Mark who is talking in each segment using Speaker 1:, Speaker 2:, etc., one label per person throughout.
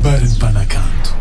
Speaker 1: Kabaron'Ny Mpanakanto.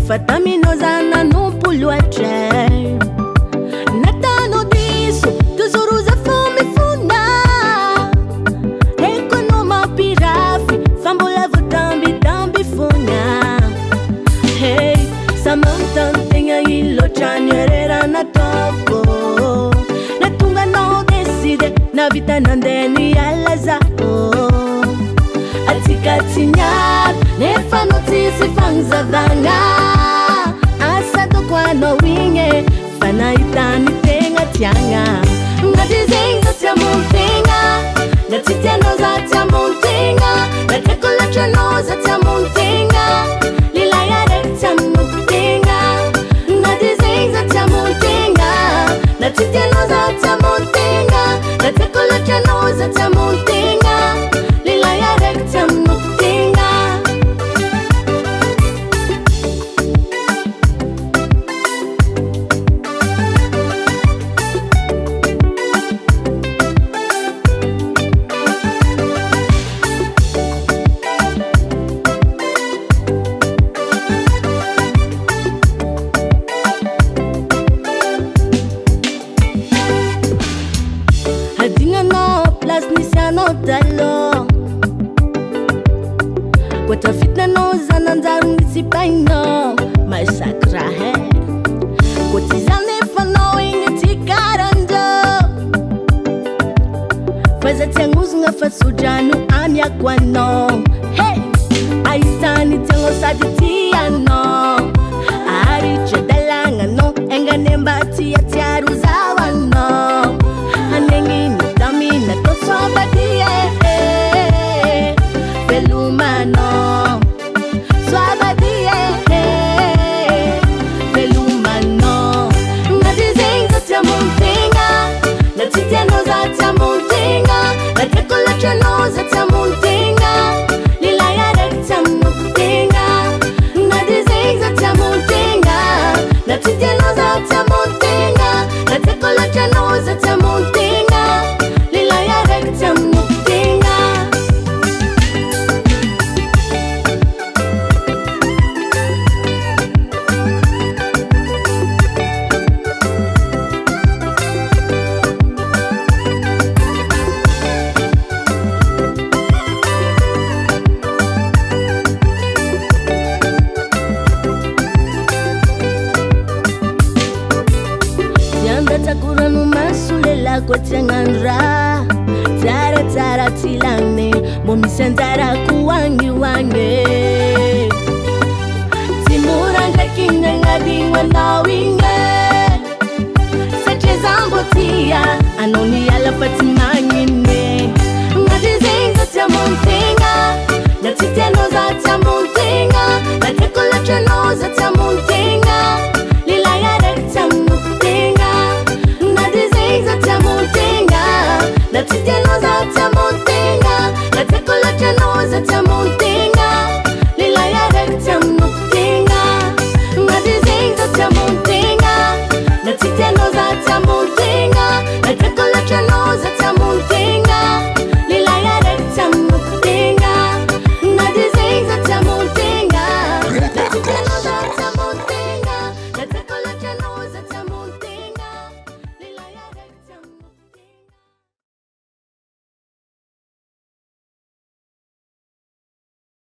Speaker 2: Fataminosa Nouveaute. Natano disso, tesoro za fome funa. Economa pirafi, fambola tambi tambi funa. Hey, Samantha tenha ilo chanierera na topo. Natunga no decide, na vita nandeni alaza. Atikatinya, nefa notisi fangza vanga. No winge, fana itani tenga tianga. Na dizenga tia montenga, na titiano za tia montenga, na tekola chano za tia montenga, lila yare tia montenga. Na dizenga tia montenga, na titiano za tia montenga, na tekola chano za tia montenga, lila yare tia montenga. Quanta fitna nosa nandaru nisi paino, mas sacra é. Cotizane fano inga tikarando. Faz a tiangus nga fasujanu amia quano. Hey, aitani tiango saditiano. Ariche dalanga no, enga nembati ya tiaru zawano. Anengi nitamina toso abadie. Belumano, suabadie, belumano. Na dizenga tia montenga, na titiano za tia montenga, na tekola chano za tia montenga, lila yare tia montenga. Na dizenga tia montenga, na titiano za tia montenga, na tekola chano za tia montenga, lila yare tia montenga. Kotenganra tara tara tilane momisandara kuwangi wange timuranga kinga ngadi wana winge sache zambotia anoni